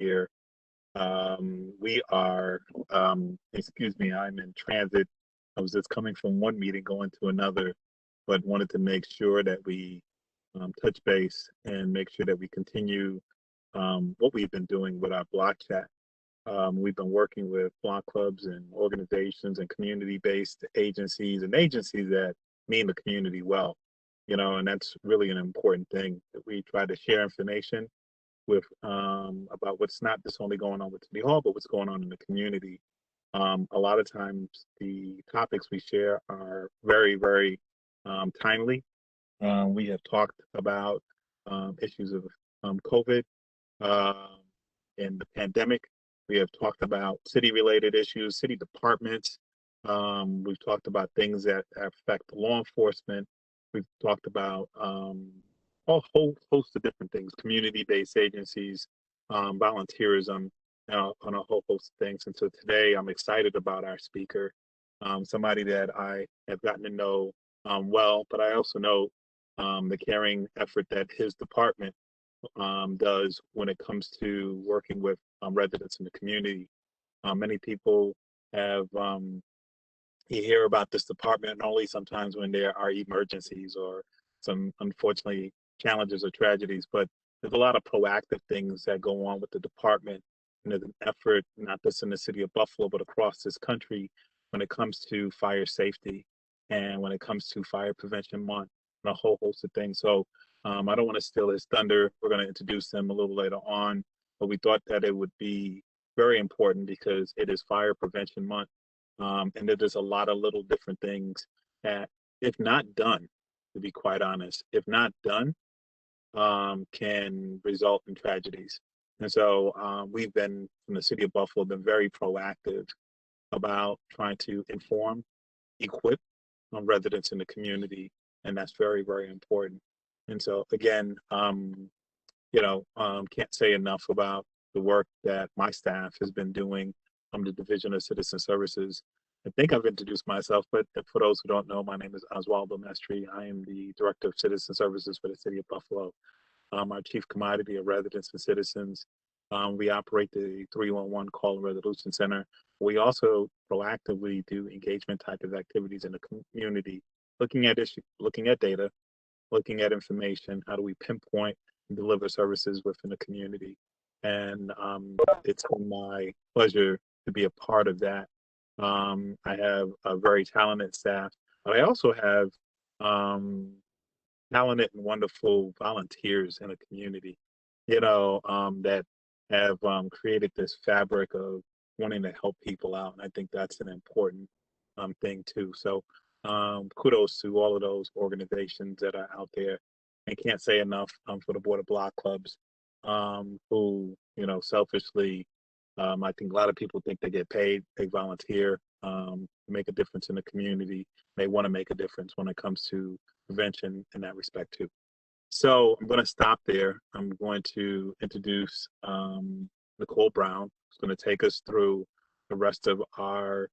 here. We are, excuse me, I'm in transit. I was just coming from one meeting going to another, but wanted to make sure that we touch base and make sure that we continue what we've been doing with our block chat. We've been working with block clubs and organizations and community-based agencies and agencies that mean the community well, and that's really an important thing that we try to share information with about what's not just only going on with City Hall, but what's going on in the community. A lot of times the topics we share are very, very timely. We have talked about issues of COVID and the pandemic. We have talked about city-related issues, city departments. We've talked about things that affect law enforcement. We've talked about a whole host of different things, community-based agencies, volunteerism, on a whole host of things. And so today I'm excited about our speaker, somebody that I have gotten to know well, but I also know the caring effort that his department does when it comes to working with residents in the community. Many people have, you hear about this department only sometimes when there are emergencies or some, unfortunately, challenges or tragedies, but there's a lot of proactive things that go on with the department. And there's an effort, not just in the city of Buffalo, but across this country when it comes to fire safety and when it comes to Fire Prevention Month and a whole host of things. So I don't want to steal his thunder. We're going to introduce him a little later on, but we thought that it would be very important because it is Fire Prevention Month. And there's a lot of little different things that, if not done, to be quite honest, if not done, can result in tragedies. And so we've been, from the city of Buffalo, been very proactive about trying to inform, equip residents in the community. And that's very, very important. And so again, can't say enough about the work that my staff has been doing from the Division of Citizen Services. I think I've introduced myself, but for those who don't know, my name is Oswaldo Mestre. I am the Director of Citizen Services for the City of Buffalo. Our chief commodity of residents and citizens. We operate the 311 Call and Resolution Center. We also proactively do engagement type of activities in the community, looking at issues, looking at data, looking at information. How do we pinpoint and deliver services within the community? And it's been my pleasure to be a part of that. I have a very talented staff, but I also have talented and wonderful volunteers in the community, that have created this fabric of wanting to help people out. And I think that's an important thing too. So kudos to all of those organizations that are out there. And can't say enough for the Board of Block Clubs who, selfishly, I think a lot of people think they get paid, they volunteer, make a difference in the community. They want to make a difference when it comes to prevention in that respect too. So I'm going to stop there. I'm going to introduce Nicole Brown, who's going to take us through the rest of our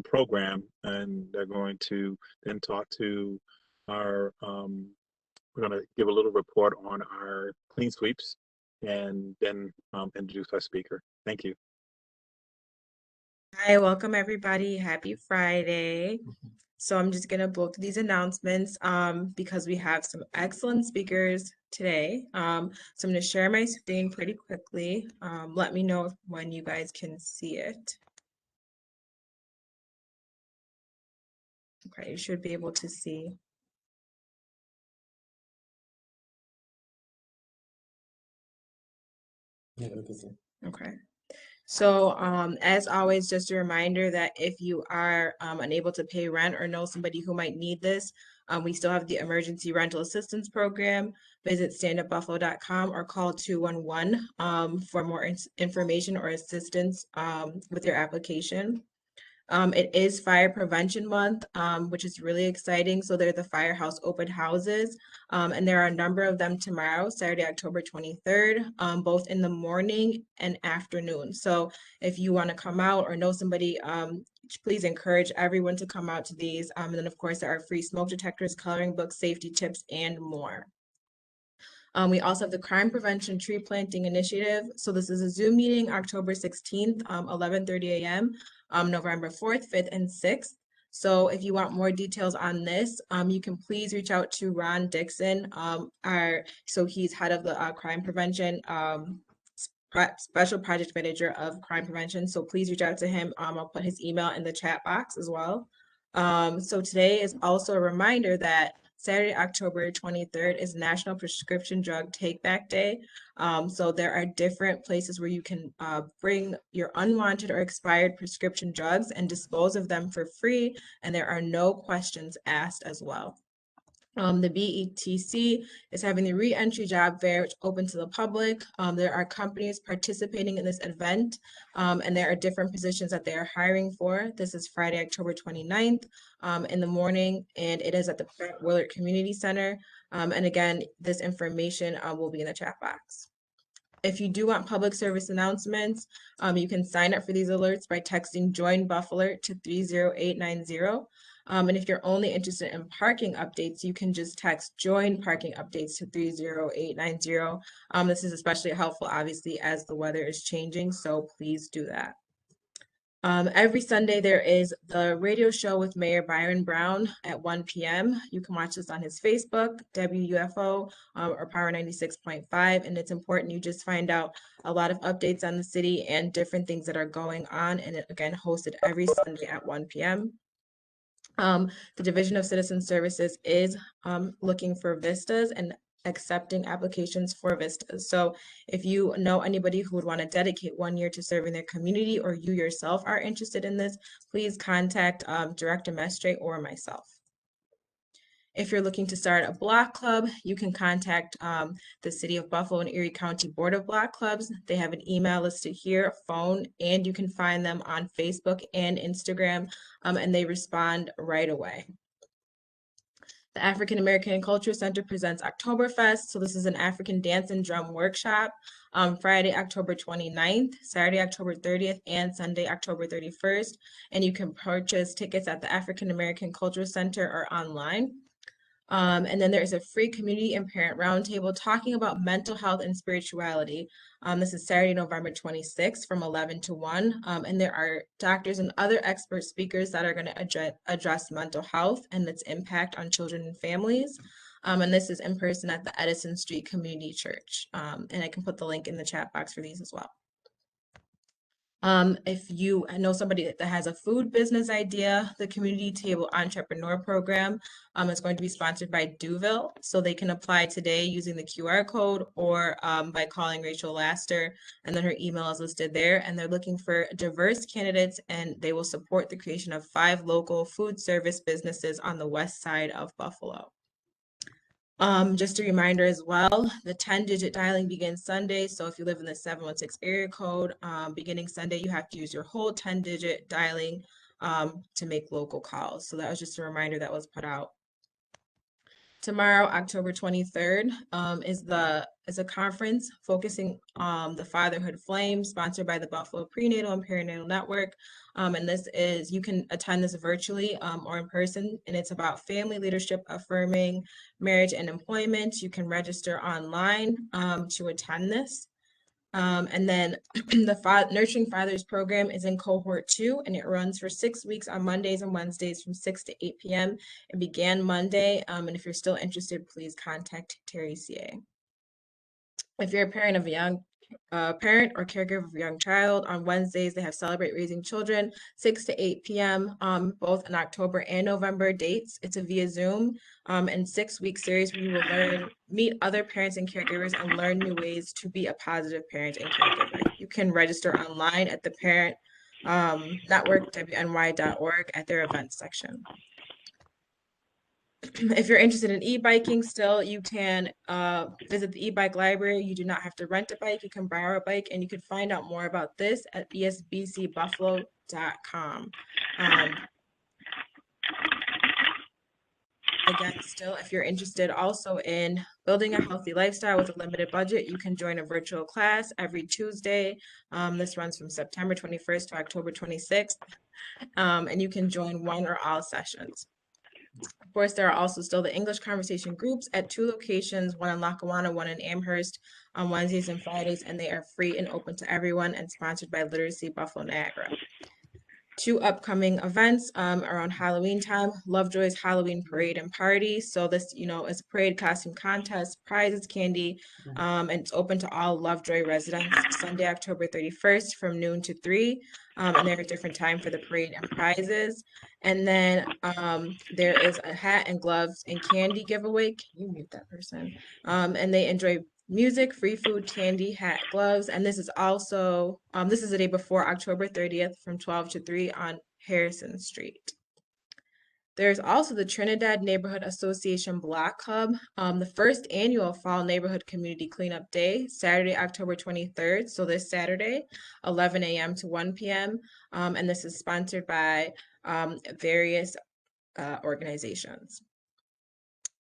program, and they're going to then talk to our, we're going to give a little report on our clean sweeps and then introduce our speaker. Thank you. Hi, welcome everybody. Happy Friday. So I'm just going to go through these announcements because we have some excellent speakers today. So I'm going to share my screen pretty quickly. Let me know when you guys can see it. Okay, you should be able to see. Yeah, we can see. Okay. So as always, just a reminder that if you are unable to pay rent or know somebody who might need this, we still have the Emergency Rental Assistance Program. Visit standupbuffalo.com or call 211 for more information or assistance with your application. It is Fire Prevention Month, which is really exciting. So they're the Firehouse Open Houses, and there are a number of them tomorrow, Saturday, October 23rd, both in the morning and afternoon. So if you want to come out or know somebody, please encourage everyone to come out to these. And then, of course, there are free smoke detectors, coloring books, safety tips, and more. We also have the Crime Prevention Tree Planting Initiative. So this is a Zoom meeting, October 16th, 11:30 a.m., November 4th, 5th, and 6th. So if you want more details on this, you can please reach out to Ron Dixon. So he's head of the crime prevention, special project manager of crime prevention. So please reach out to him. I'll put his email in the chat box as well. So today is also a reminder that Saturday, October 23rd is National Prescription Drug Take Back Day. So there are different places where you can bring your unwanted or expired prescription drugs and dispose of them for free, and there are no questions asked as well. The BETC is having the re-entry job fair, which open to the public. There are companies participating in this event, and there are different positions that they are hiring for. This is Friday, October 29th in the morning, and it is at the Pratt Willard Community Center. And again, this information will be in the chat box. If you do want public service announcements, you can sign up for these alerts by texting Join Buffalo to 30890. And if you're only interested in parking updates, you can just text Join Parking Updates to 30890. This is especially helpful, obviously, as the weather is changing, so please do that. Every Sunday, there is the radio show with Mayor Byron Brown at 1 p.m. You can watch this on his Facebook, WUFO, or Power 96.5. And it's important you just find out a lot of updates on the city and different things that are going on. And it, again, hosted every Sunday at 1 p.m. The Division of Citizen Services is looking for vistas and accepting applications for vistas. So if you know anybody who would want to dedicate 1 year to serving their community, or you yourself are interested in this, please contact Director Mestre or myself. If you're looking to start a block club, you can contact the City of Buffalo and Erie County Board of Block Clubs. They have an email listed here, phone, and you can find them on Facebook and Instagram, and they respond right away. The African American Culture Center presents Oktoberfest. So this is an African dance and drum workshop, Friday, October 29th, Saturday, October 30th, and Sunday, October 31st. And you can purchase tickets at the African American Culture Center or online. And then there's a free community and parent roundtable talking about mental health and spirituality. This is Saturday, November 26th from 11 to 1. And there are doctors and other expert speakers that are going to address mental health and its impact on children and families. And this is in person at the Edison Street Community Church. And I can put the link in the chat box for these as well. If you know somebody that has a food business idea, the Community Table Entrepreneur Program is going to be sponsored by Duville. So they can apply today using the QR code or by calling Rachel Laster, and then her email is listed there. And they're looking for diverse candidates, and they will support the creation of 5 local food service businesses on the west side of Buffalo. Just a reminder as well, the 10-digit dialing begins Sunday. So if you live in the 716 area code, beginning Sunday, you have to use your whole 10-digit dialing to make local calls. So that was just a reminder that was put out. Tomorrow, October 23rd, is a conference focusing on the Fatherhood Flame, sponsored by the Buffalo Prenatal and Perinatal Network. And this is, you can attend this virtually or in person, and it's about family leadership, affirming marriage and employment. You can register online to attend this. And then the Nurturing Fathers program is in cohort 2, and it runs for 6 weeks on Mondays and Wednesdays from 6 to 8 p.m. It began Monday, and if you're still interested, please contact Terry CA. If you're a parent of a young parent or caregiver of a young child, on Wednesdays they have Celebrate Raising Children, 6 to 8 p.m., both in October and November dates. It's a via Zoom and 6-week series where you will meet other parents and caregivers and learn new ways to be a positive parent and caregiver. You can register online at the Parent Network, WNY.org, at their events section. If you're interested in e-biking still, you can visit the e-bike library. You do not have to rent a bike. You can borrow a bike, and you can find out more about this at esbcbuffalo.com. Again, still, if you're interested also in building a healthy lifestyle with a limited budget, you can join a virtual class every Tuesday. This runs from September 21st to October 26th, and you can join one or all sessions. Of course, there are also still the English conversation groups at 2 locations, one in Lackawanna, one in Amherst, on Wednesdays and Fridays, and they are free and open to everyone and sponsored by Literacy Buffalo Niagara. 2 upcoming events around Halloween time, Lovejoy's Halloween Parade and Party. So this, is a parade costume contest, prizes, candy, and it's open to all Lovejoy residents. Sunday, October 31st from noon to 3, and there are different time for the parade and prizes. And then there is a hat and gloves and candy giveaway. Can you mute that person? And they enjoy music, free food, candy, hat, gloves, and this is also this is the day before October 30th from 12 to 3 on Harrison Street. There's also the Trinidad Neighborhood Association Block Club, the first annual Fall Neighborhood Community Cleanup Day, Saturday, October 23rd, so this Saturday, 11 a.m. to 1 p.m., and this is sponsored by various organizations.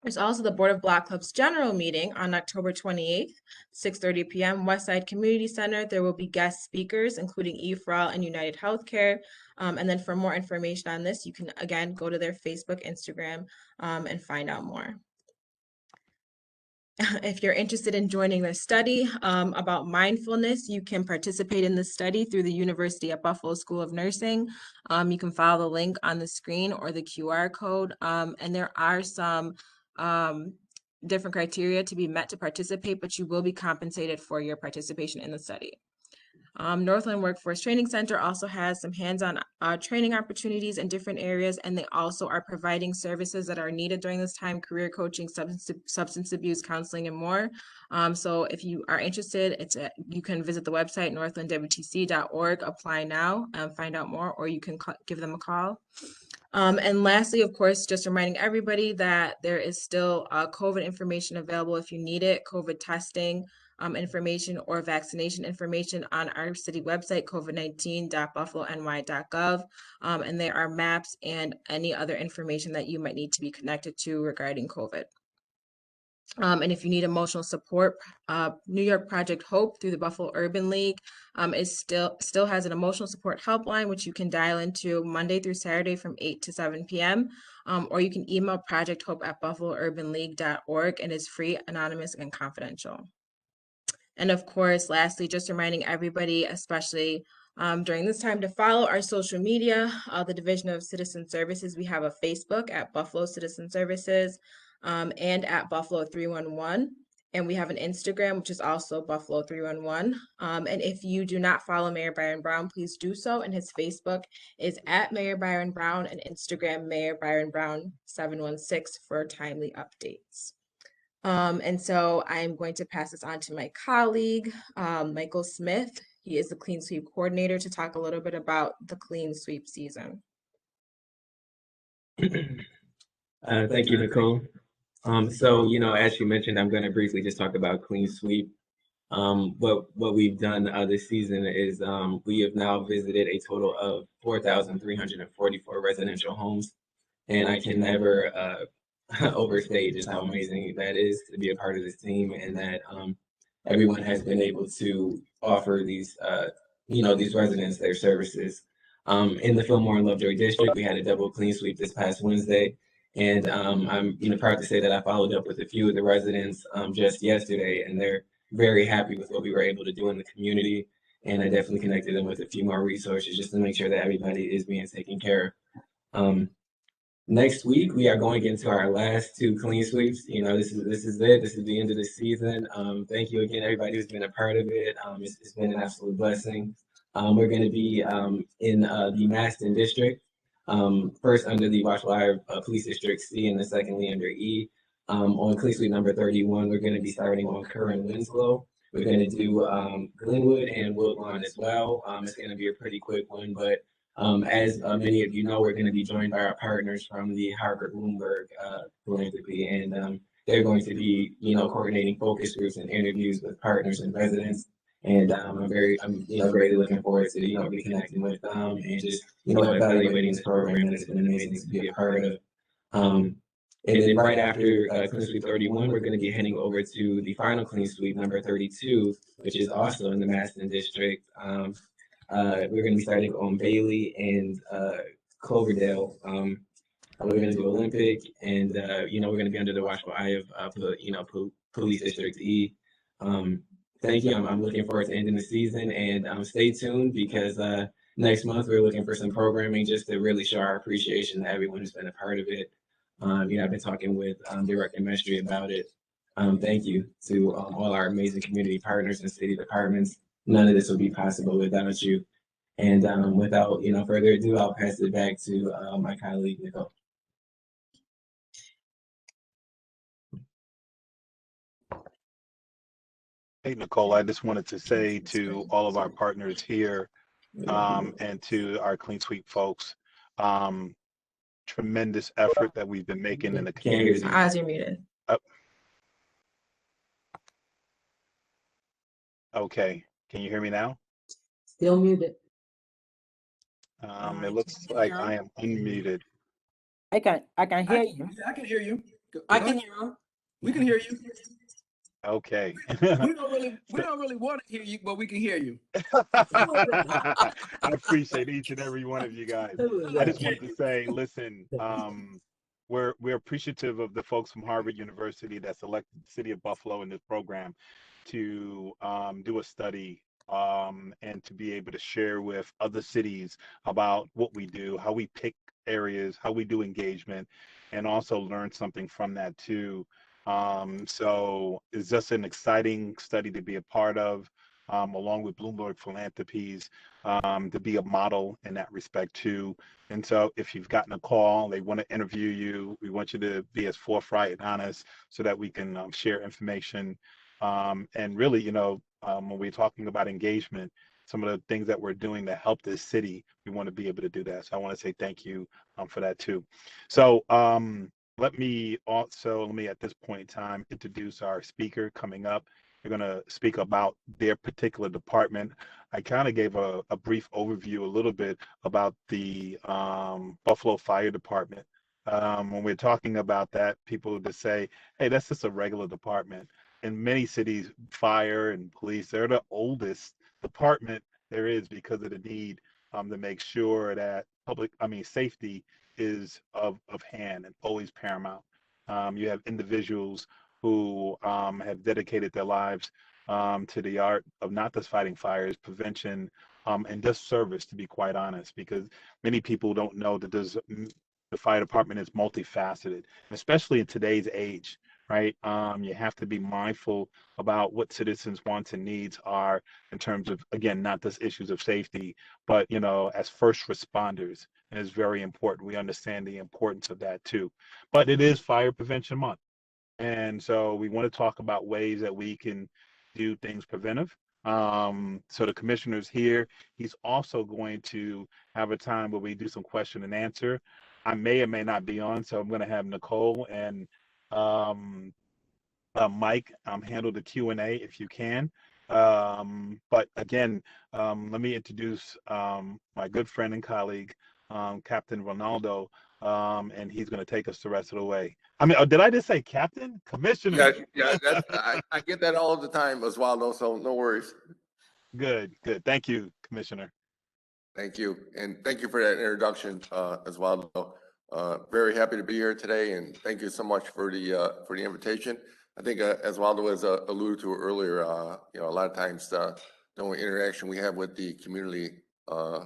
There's also the Board of Block Club's general meeting on October 28th, 6:30 p.m. Westside Community Center. There will be guest speakers, including E4All and United Healthcare. And then for more information on this, you can, again, go to their Facebook, Instagram, and find out more. If you're interested in joining the study about mindfulness, you can participate in the study through the University at Buffalo School of Nursing. You can follow the link on the screen or the QR code. And there are some different criteria to be met to participate, but you will be compensated for your participation in the study. Northland Workforce Training Center also has some hands-on training opportunities in different areas, and they also are providing services that are needed during this time: career coaching, substance abuse counseling, and more. So if you are interested, you can visit the website northlandwtc.org, apply now, find out more, or you can give them a call. And lastly, of course, just reminding everybody that there is still COVID information available if you need it, COVID testing information or vaccination information on our city website, covid19.buffalony.gov. And there are maps and any other information that you might need to be connected to regarding COVID. And if you need emotional support, New York Project Hope through the Buffalo Urban League is still has an emotional support helpline, which you can dial into Monday through Saturday from 8 to 7 p.m. Or you can email projecthope@buffalourbanleague.org, and it's free, anonymous, and confidential. And of course, lastly, just reminding everybody, especially during this time, to follow our social media, the Division of Citizen Services. We have a Facebook at Buffalo Citizen Services and at Buffalo 311. And we have an Instagram, which is also Buffalo 311. And if you do not follow Mayor Byron Brown, please do so. And his Facebook is at Mayor Byron Brown, and Instagram, Mayor Byron Brown 716 for timely updates. And so I'm going to pass this on to my colleague, Michael Smith. He is the Clean Sweep Coordinator, to talk a little bit about the Clean Sweep season. Thank you, Nicole. So, as you mentioned, I'm going to briefly just talk about Clean Sweep. What we've done this season is we have now visited a total of 4,344 residential homes, and I can never overstate just how amazing that is to be a part of this team, and that everyone has been able to offer these these residents their services. In the Fillmore and Lovejoy district, we had a double clean sweep this past Wednesday, and I'm proud to say that I followed up with a few of the residents just yesterday, and they're very happy with what we were able to do in the community. And I definitely connected them with a few more resources just to make sure that everybody is being taken care of. Next week, we are going into our last 2 clean sweeps. This is it. This is the end of the season. Thank you again, everybody who's been a part of it. It's been an absolute blessing. We're going to be in the Maston district, first under the Buffalo Fire Police District C, and then secondly under E. On clean sweep number 31, we're going to be starting on Kerr and Winslow. We're going to do Glenwood and Woodlawn as well. It's going to be a pretty quick one, but as many of you know, we're going to be joined by our partners from the Harvard Bloomberg philanthropy, and they're going to be, coordinating focus groups and interviews with partners and residents. And I'm greatly looking forward to, reconnecting with them and just, evaluating this program that has been amazing to be a part of. And then right after Clean Sweep 31, we're going to be heading over to the final Clean Sweep number 32, which is also in the Maston district. We're going to be starting on Bailey and Cloverdale. We're going to do Olympic, and you know, we're going to be under the watchful eye of you know, Police District E. Thank you. I'm looking forward to ending the season, and stay tuned because next month we're looking for some programming just to really show our appreciation to everyone who's been a part of it. You know, I've been talking with Director Mestry about it. Thank you to all our amazing community partners and city departments. None of this would be possible without you. And without further ado, I'll pass it back to my colleague Nicole. Hey, Nicole, I just wanted to say to all of our partners here and to our Clean Sweep folks, tremendous effort that we've been making in the community. As you're muted. Okay, can you hear me now? Still muted. It looks like I am unmuted. I can hear you. I can hear you. I can hear you. We can hear you. Okay. We don't really want to hear you, but we can hear you. I appreciate each and every one of you guys. I just wanted to say, listen, we're appreciative of the folks from Harvard University that selected the city of Buffalo in this program to do a study and to be able to share with other cities about what we do, how we pick areas, how we do engagement, and also learn something from that too. So it's just an exciting study to be a part of, along with Bloomberg Philanthropies, to be a model in that respect too. And so if you've gotten a call, they want to interview you, we want you to be as forthright and honest so that we can share information. And really, when we're talking about engagement, some of the things that we're doing to help this city, we want to be able to do that. So I want to say thank you for that too. So let me at this point in time introduce our speaker coming up. They're going to speak about their particular department. I kind of gave a brief overview a little bit about the Buffalo Fire Department. When we're talking about that, people just say, hey, that's just a regular department. In many cities, fire and police, they're the oldest department there is because of the need to make sure that safety is of hand and always paramount. You have individuals who have dedicated their lives to the art of not just fighting fires, prevention, and just service, to be quite honest, because many people don't know that the fire department is multifaceted, especially in today's age, right? You have to be mindful about what citizens' wants and needs are in terms of, again, not just issues of safety, but, as first responders. And it's very important. We understand the importance of that too. But it is Fire Prevention Month. And so we want to talk about ways that we can do things preventive. So the commissioner's here. He's also going to have a time where we do some question and answer. I may or may not be on, so I'm going to have Nicole and Mike handle the Q&A if you can. But again, let me introduce my good friend and colleague, Captain Ronaldo, and he's going to take us the rest of the way. I mean, did I just say Captain? Commissioner? Yeah, I get that all the time, Oswaldo, so no worries. Good. Thank you, Commissioner. Thank you, and thank you for that introduction, Oswaldo. Very happy to be here today, and thank you so much for the invitation. I think, as Waldo has alluded to earlier, a lot of times the only interaction we have with the community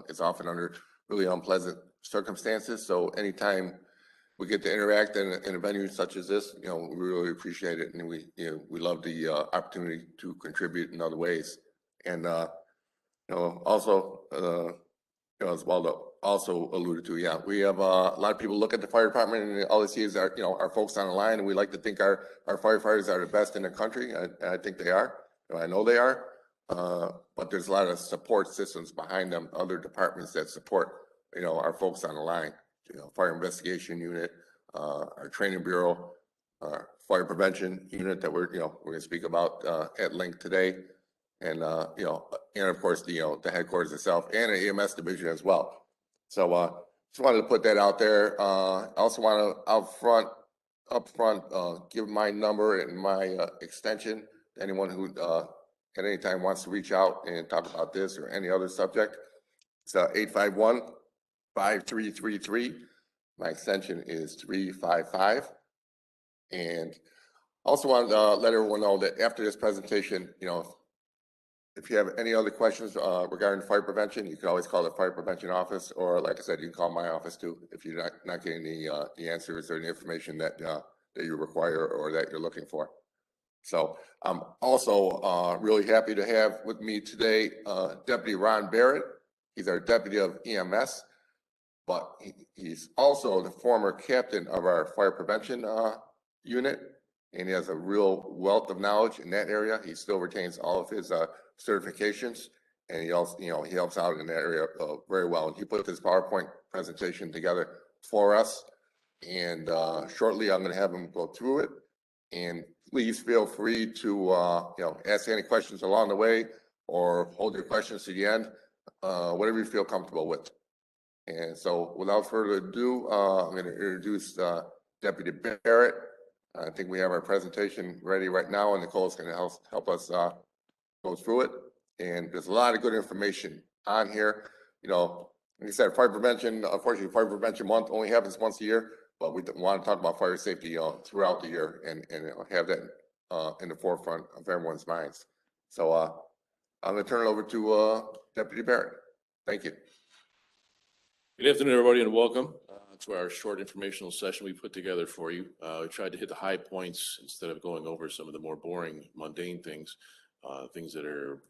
is often under really unpleasant circumstances. So anytime we get to interact in a venue such as this, we really appreciate it, and we love the opportunity to contribute in other ways. And also, as Waldo also alluded to, we have a lot of people look at the fire department and all they see is our folks on the line, and we like to think our firefighters are the best in the country. I think they are. I know they are. But there's a lot of support systems behind them, other departments that support our folks on the line. Fire investigation unit, our training bureau, our fire prevention unit that we're going to speak about at length today, and and of course the headquarters itself and an EMS division as well. So just wanted to put that out there. I also want to up front give my number and my extension to anyone who at any time wants to reach out and talk about this or any other subject. It's 851-5333. My extension is 355. And also wanted to let everyone know that after this presentation, if you have any other questions regarding fire prevention, you can always call the fire prevention office, or like I said, you can call my office too if you're not getting the answers or the information that you require or that you're looking for. So I'm also really happy to have with me today Deputy Ron Barrett. He's our deputy of EMS, but he's also the former captain of our fire prevention unit, and he has a real wealth of knowledge in that area. He still retains all of his certifications, and he also, he helps out in that area very well. And he put this PowerPoint presentation together for us, and shortly I'm going to have him go through it. And please feel free to ask any questions along the way, or hold your questions to the end, whatever you feel comfortable with. And so, without further ado, I'm going to introduce Deputy Barrett. I think we have our presentation ready right now, and Nicole's going to help us go through it. And there's a lot of good information on here. Like I said, fire prevention, unfortunately, Fire Prevention Month only happens once a year, but we want to talk about fire safety throughout the year and have that in the forefront of everyone's minds. So I'm going to turn it over to Deputy Barrett. Thank you. Good afternoon, everybody, and welcome to our short informational session we put together for you. We tried to hit the high points instead of going over some of the more boring, mundane things, things that are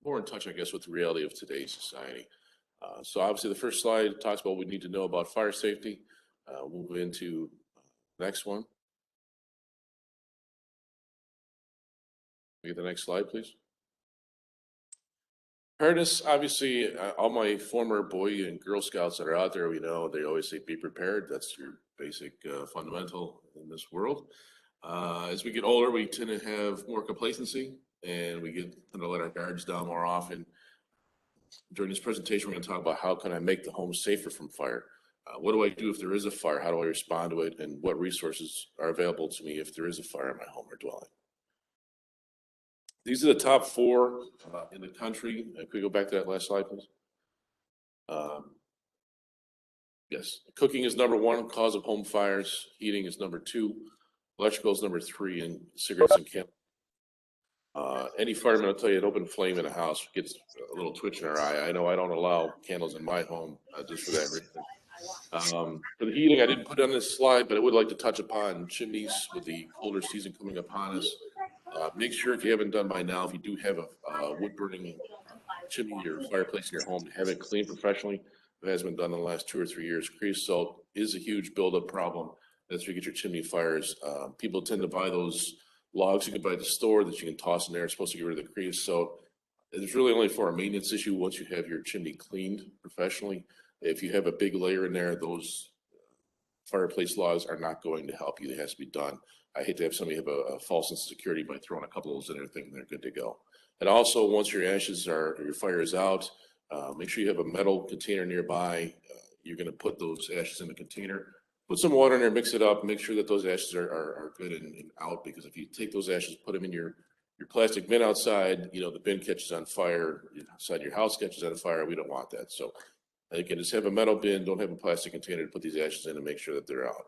more in touch, I guess, with the reality of today's society. So obviously the first slide talks about what we need to know about fire safety. We'll move into the next one. Get the next slide, please. Preparedness, obviously, all my former Boy and Girl Scouts that are out there, we know they always say be prepared. That's your basic fundamental in this world. As we get older, we tend to have more complacency, and we tend to let our guards down more often. During this presentation, we're going to talk about how can I make the home safer from fire. What do I do if there is a fire? How do I respond to it? And what resources are available to me if there is a fire in my home or dwelling? These are the top 4 in the country. Could we go back to that last slide, please? Yes, cooking is number 1 cause of home fires. Heating is number 2. Electrical is number 3, and cigarettes and candles. Any fireman will tell you an open flame in a house gets a little twitch in our eye. I know I don't allow candles in my home just for that reason. For the heating, I didn't put it on this slide, but I would like to touch upon chimneys with the colder season coming upon us. Make sure, if you haven't done by now, if you do have a wood burning chimney or fireplace in your home, to have it cleaned professionally. If it has been done in the last 2 or 3 years. Creosote is a huge buildup problem. That's where you get your chimney fires. People tend to buy those logs you can buy at the store that you can toss in there. It's supposed to get rid of the creosote. It's really only for a maintenance issue once you have your chimney cleaned professionally. If you have a big layer in there, those fireplace logs are not going to help you. It has to be done. I hate to have somebody have a false sense of security by throwing a couple of those in there thinking they're good to go. And also, once your your fire is out, make sure you have a metal container nearby. You're going to put those ashes in the container. Put some water in there, mix it up, make sure that those ashes are good and out, because if you take those ashes, put them in your plastic bin outside, the bin catches on fire, outside your house catches on fire. We don't want that. So again, just have a metal bin, don't have a plastic container to put these ashes in, and make sure that they're out.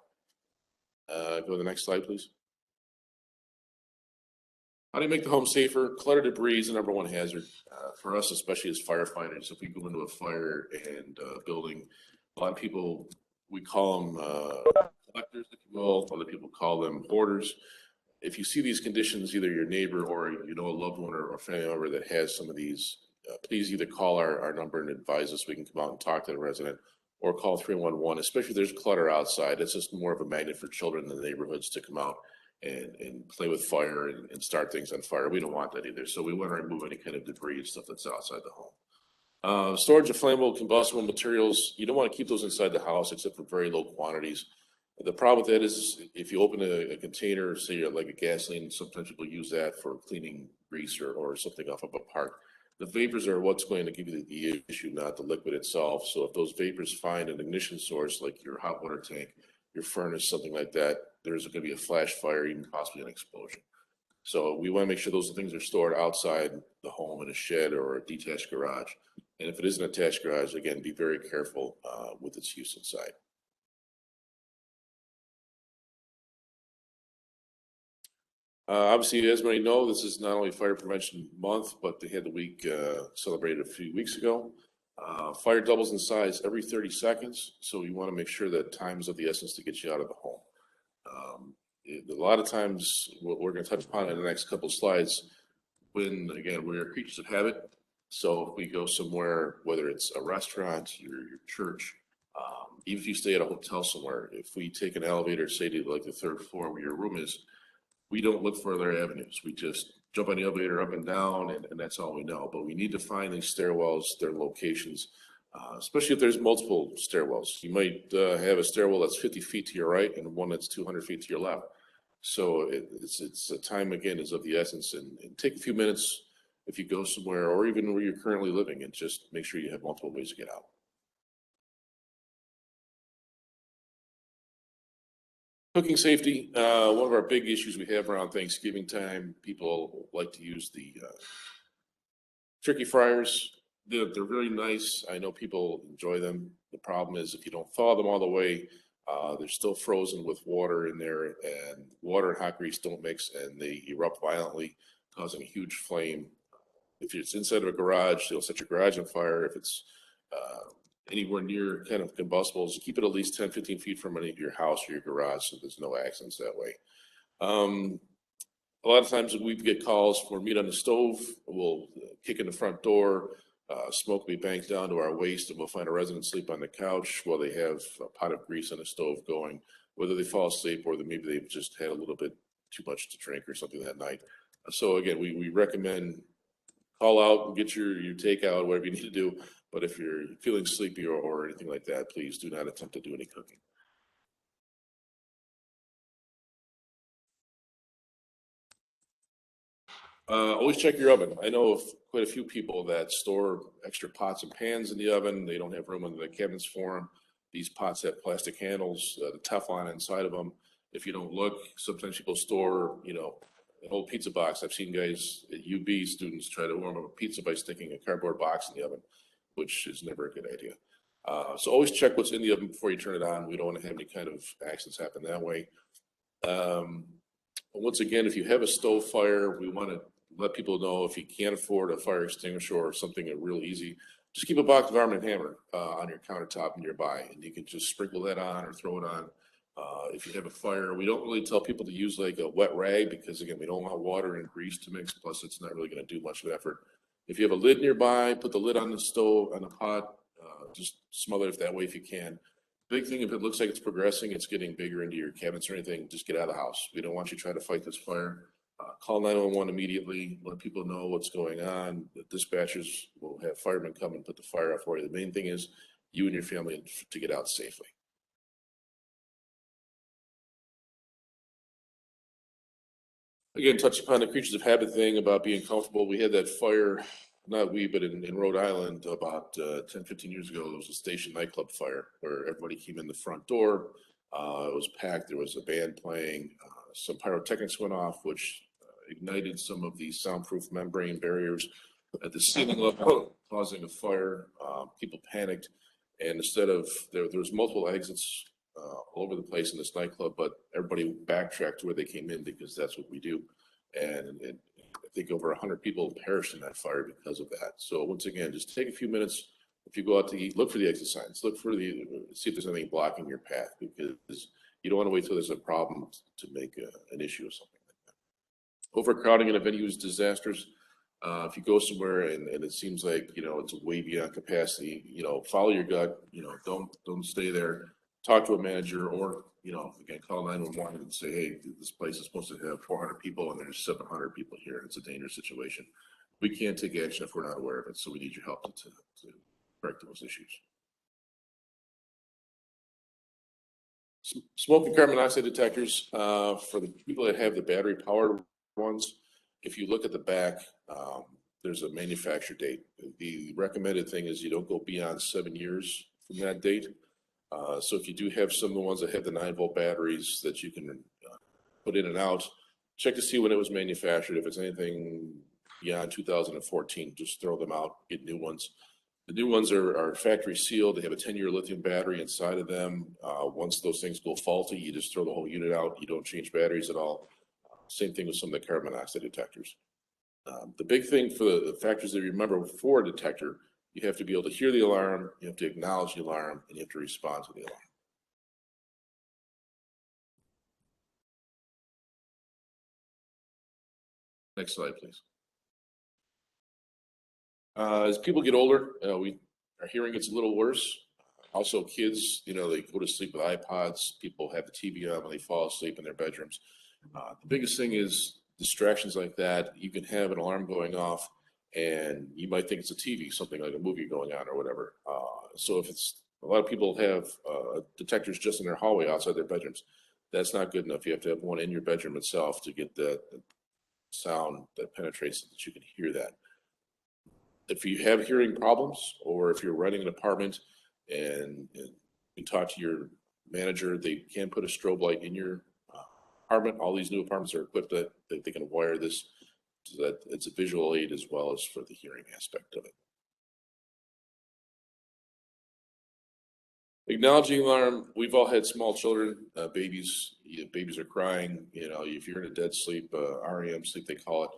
Go to the next slide, please. How do you make the home safer? Clutter debris is the number 1 hazard for us, especially as firefighters. If we go into a fire and building, a lot of people, we call them collectors, if you will. Other people call them hoarders. If you see these conditions, either your neighbor or a loved one or family member that has some of these, please either call our number and advise us. We can come out and talk to the resident, or call 311, especially if there's clutter outside. It's just more of a magnet for children in the neighborhoods to come out and play with fire and start things on fire. We don't want that either. So we want to remove any kind of debris and stuff that's outside the home. Storage of flammable combustible materials, you don't want to keep those inside the house except for very low quantities. The problem with that is if you open a container, say like a gasoline, sometimes people use that for cleaning grease or something off of a part. The vapors are what's going to give you the issue, not the liquid itself. So if those vapors find an ignition source like your hot water tank, your furnace, something like that, there's going to be a flash fire, even possibly an explosion. So we want to make sure those things are stored outside the home in a shed or a detached garage. And if it is an attached garage, again, be very careful with its use inside. Obviously, as many know, this is not only Fire Prevention Month, but they had the week celebrated a few weeks ago. Fire doubles in size every 30 seconds, so you want to make sure that time is of the essence to get you out of the home. A lot of times, what we're going to touch upon in the next couple of slides, when, again, we're creatures of habit. So if we go somewhere, whether it's a restaurant, your church, even if you stay at a hotel somewhere, if we take an elevator, say to like the third floor where your room is, we don't look for other avenues. We just jump on the elevator up and down, and that's all we know. But we need to find these stairwells, their locations, especially if there's multiple stairwells. You might have a stairwell that's 50 feet to your right and one that's 200 feet to your left. So it's a time, again, is of the essence, and take a few minutes if you go somewhere or even where you're currently living, and just make sure you have multiple ways to get out. Cooking safety, one of our big issues we have around Thanksgiving time, people like to use the turkey fryers. They're really nice. I know people enjoy them. The problem is if you don't thaw them all the way, they're still frozen with water in there, and water and hot grease don't mix, and they erupt violently, causing a huge flame. If it's inside of a garage, they'll set your garage on fire. If it's anywhere near kind of combustibles, keep it at least 10, 15 feet from any of your house or your garage so there's no accidents that way. A lot of times we get calls for meat on the stove. We'll kick in the front door, smoke will be banked down to our waist, and we'll find a resident sleep on the couch while they have a pot of grease on the stove going, whether they fall asleep or maybe they've just had a little bit too much to drink or something that night. So again, we recommend call out and get your takeout, whatever you need to do. But if you're feeling sleepy or anything like that, please do not attempt to do any cooking. Always check your oven. I know of quite a few people that store extra pots and pans in the oven. They don't have room under the cabinets for them. These pots have plastic handles, the Teflon inside of them. If you don't look, sometimes people store, an old pizza box. I've seen guys at UB students try to warm up a pizza by sticking a cardboard box in the oven, which is never a good idea. So always check what's in the oven before you turn it on. We don't want to have any kind of accidents happen that way. Once again, if you have a stove fire, we want to let people know if you can't afford a fire extinguisher or something real easy, just keep a box of Arm & Hammer on your countertop nearby, and you can just sprinkle that on or throw it on. If you have a fire, we don't really tell people to use like a wet rag because, again, we don't want water and grease to mix, plus it's not really going to do much of effort. If you have a lid nearby, put the lid on the stove, on the pot, just smother it that way if you can. Big thing, if it looks like it's progressing, it's getting bigger into your cabinets or anything, just get out of the house. We don't want you trying to fight this fire. Call 911 immediately, let people know what's going on. The dispatchers will have firemen come and put the fire out for you. The main thing is you and your family to get out safely. Again, touch upon the creatures of habit thing about being comfortable. We had that fire, not we, but in Rhode Island about 10, 15 years ago. There was a station nightclub fire where everybody came in the front door. It was packed. There was a band playing. Some pyrotechnics went off, which ignited some of the soundproof membrane barriers at the ceiling level, causing a fire. People panicked, and instead of there was multiple exits all over the place in this nightclub, but everybody backtracked to where they came in because that's what we do. And I think over 100 people perished in that fire because of that. So once again, just take a few minutes. If you go out to eat, look for the exit signs. Look for see if there's anything blocking your path, because you don't want to wait till there's a problem to make an issue or something. Overcrowding in a venue is disastrous. If you go somewhere and it seems like, it's way beyond capacity, follow your gut, don't stay there. Talk to a manager or, again, call 911 and say, hey, this place is supposed to have 400 people and there's 700 people here. It's a dangerous situation. We can't take action if we're not aware of it. So we need your help to correct those issues. Smoke and carbon monoxide detectors, for the people that have the battery powered ones, if you look at the back, there's a manufacture date. The recommended thing is you don't go beyond 7 years from that date. So if you do have some of the ones that have the 9-volt batteries that you can put in and out, check to see when it was manufactured. If it's anything beyond 2014, just throw them out, get new ones. The new ones are factory sealed. They have a 10-year lithium battery inside of them. Once those things go faulty, you just throw the whole unit out. You don't change batteries at all. Same thing with some of the carbon monoxide detectors. The big thing for the factors that you remember for a detector, you have to be able to hear the alarm, you have to acknowledge the alarm, and you have to respond to the alarm. Next slide, please. As people get older, our hearing gets a little worse. Also, kids, they go to sleep with iPods. People have the TV on when they fall asleep in their bedrooms. The biggest thing is distractions like that. You can have an alarm going off, and you might think it's a TV, something like a movie going on or whatever. So if it's a lot of people have detectors just in their hallway outside their bedrooms, that's not good enough. You have to have one in your bedroom itself to get the sound that penetrates so that you can hear that. If you have hearing problems, or if you're renting an apartment and you talk to your manager, they can put a strobe light in your apartment. All these new apartments are equipped that they can wire this so that it's a visual aid as well as for the hearing aspect of it. Acknowledging alarm, we've all had small children, babies are crying, if you're in a dead sleep, REM sleep, they call it.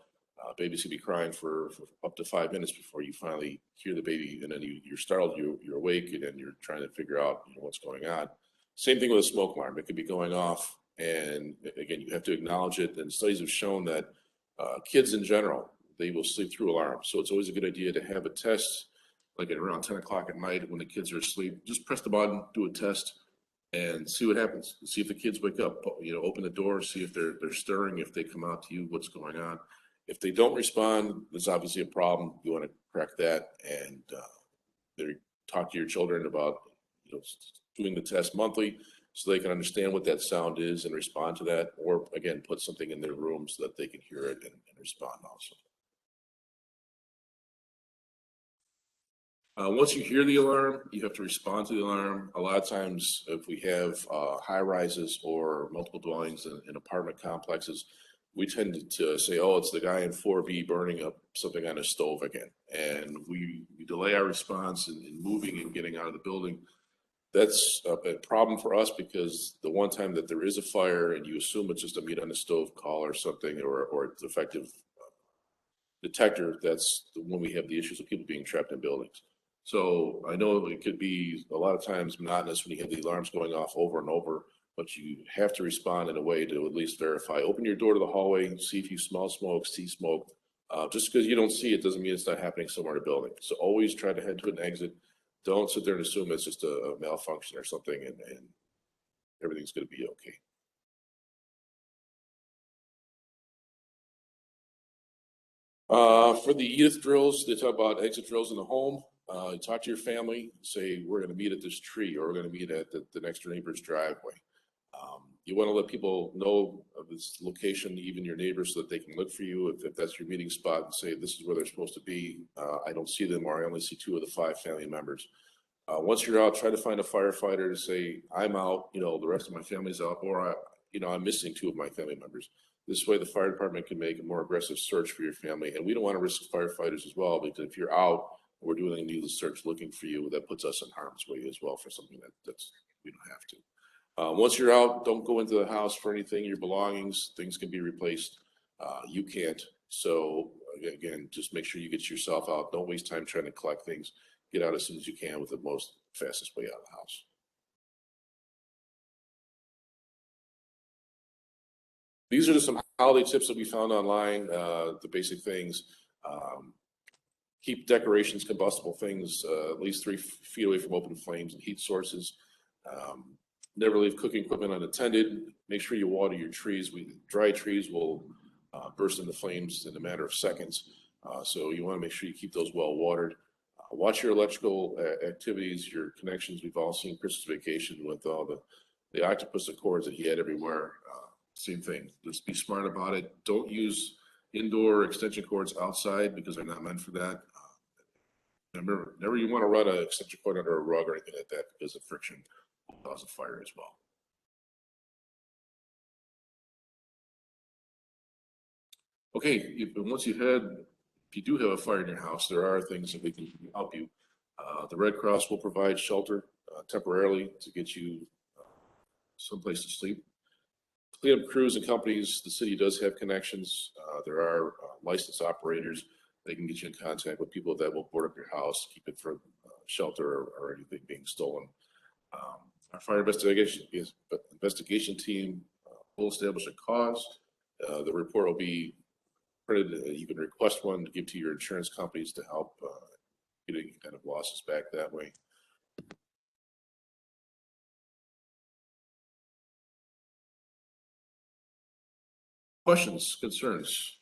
Babies can be crying for up to 5 minutes before you finally hear the baby, and then you're startled, you're awake, and then you're trying to figure out what's going on. Same thing with a smoke alarm. It could be going off, and again, you have to acknowledge it. And studies have shown that kids in general, they will sleep through alarms. So it's always a good idea to have a test, like at around 10 o'clock at night when the kids are asleep. Just press the button, do a test, and see what happens. See if the kids wake up. Open the door, see if they're stirring, if they come out to you, what's going on. If they don't respond, there's obviously a problem. You want to correct that, and talk to your children about doing the test monthly so they can understand what that sound is and respond to that, or again, put something in their room so that they can hear it and respond also. Once you hear the alarm, you have to respond to the alarm. A lot of times, if we have high rises or multiple dwellings in apartment complexes, we tend to say, oh, it's the guy in 4B burning up something on his stove again. And we delay our response in moving and getting out of the building. That's a problem for us, because the one time that there is a fire and you assume it's just a meat on the stove call or something, or a defective detector, that's when we have the issues of people being trapped in buildings. So I know it could be a lot of times monotonous when you have the alarms going off over and over, but you have to respond in a way to at least verify. Open your door to the hallway, see if you smell smoke, see smoke. Just because you don't see it doesn't mean it's not happening somewhere in the building. So always try to head to an exit. Don't sit there and assume it's just a malfunction or something and everything's going to be okay. For the youth drills, they talk about exit drills in the home. Talk to your family, say, we're going to meet at this tree, or we're going to meet at the next neighbor's driveway. You want to let people know of this location, even your neighbors, so that they can look for you if that's your meeting spot, and say, this is where they're supposed to be. I don't see them, or I only see 2 of the 5 family members. Once you're out, try to find a firefighter to say, I'm out, the rest of my family's out, or I'm missing 2 of my family members. This way the fire department can make a more aggressive search for your family. And we don't want to risk firefighters as well, because if you're out, we're doing a needless search looking for you, that puts us in harm's way as well for something that's we don't have to. Once you're out, don't go into the house for anything, your belongings, things can be replaced. You can't. So again, just make sure you get yourself out. Don't waste time trying to collect things. Get out as soon as you can with the fastest way out of the house. These are just some holiday tips that we found online, the basic things. Keep decorations, combustible things, at least 3 feet away from open flames and heat sources. Never leave cooking equipment unattended. Make sure you water your trees. Dry trees will burst into flames in a matter of seconds. So you want to make sure you keep those well watered. Watch your electrical activities, your connections. We've all seen Christmas Vacation with all the octopus cords that he had everywhere. Same thing. Just be smart about it. Don't use indoor extension cords outside, because they're not meant for that. Remember, never you want to run an extension cord under a rug or anything like that, because the friction will cause a fire as well. Okay, if you do have a fire in your house, there are things that we can help you. The Red Cross will provide shelter temporarily to get you someplace to sleep. cleanup crews and companies, the city does have connections. There are licensed operators. They can get you in contact with people that will board up your house, keep it from shelter or anything being stolen. Our fire investigation team will establish a cause. The report will be printed. You can request one to give to your insurance companies to help get any kind of losses back that way. Questions, concerns?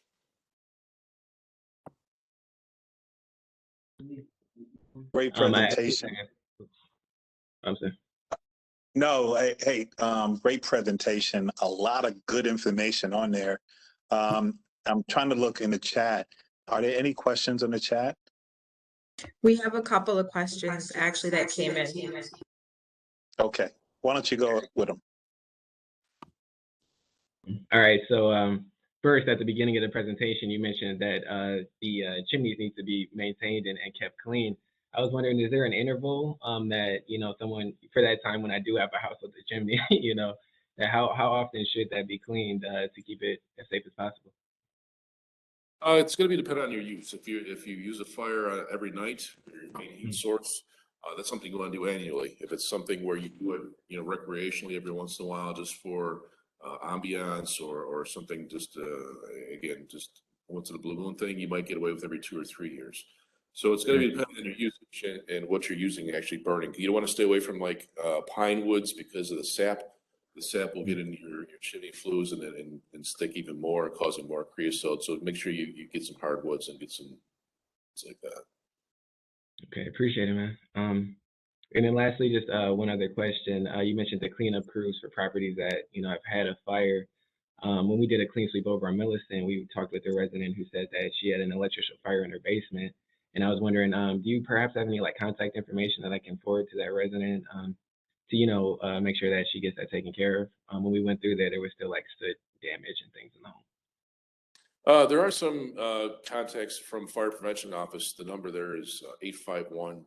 Great presentation. I'm sorry. No, hey, great presentation. A lot of good information on there. I'm trying to look in the chat. Are there any questions in the chat? We have a couple of questions actually that came in. Okay, why don't you go with them? All right. So first, at the beginning of the presentation, you mentioned that the chimneys need to be maintained and kept clean. I was wondering, is there an interval that, you know, someone for that time when I do have a house with a chimney, you know, that how often should that be cleaned to keep it as safe as possible? It's going to be dependent on your use. If you use a fire every night, your main heat source, that's something you want to do annually. If it's something where you do it, you know, recreationally every once in a while, just for ambiance or something, just again, just once in a blue moon thing, you might get away with every 2 or 3 years. So it's going to be dependent on your usage and what you're using actually burning. You don't want to stay away from like pine woods because of the sap. The sap will get into your chimney flues and stick even more, causing more creosote. So make sure you get some hardwoods and get some things like that. Okay, appreciate it, man. And then lastly, just one other question. You mentioned the cleanup crews for properties that, you know, have had a fire. When we did a clean sweep over on Millicent, we talked with a resident who said that she had an electrical fire in her basement. And I was wondering, do you perhaps have any like contact information that I can forward to that resident to, you know, make sure that she gets that taken care of? When we went through there was still like soot damage and things in the home. There are some contacts from Fire Prevention Office. The number there is 851-5333,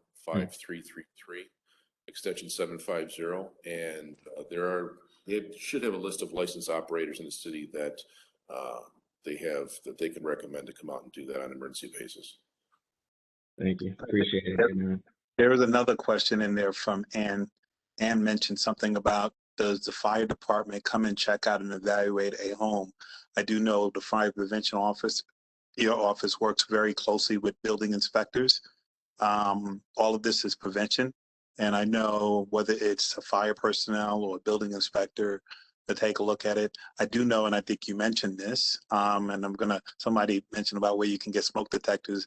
extension 750. And they should have a list of licensed operators in the city that they can recommend to come out and do that on an emergency basis. Thank you. Appreciate it. There was another question in there from Ann. Ann mentioned something about, does the fire department come and check out and evaluate a home? I do know the fire prevention office, your office works very closely with building inspectors. All of this is prevention. And I know whether it's a fire personnel or a building inspector to take a look at it. I do know, and I think you mentioned this, and somebody mentioned about where you can get smoke detectors.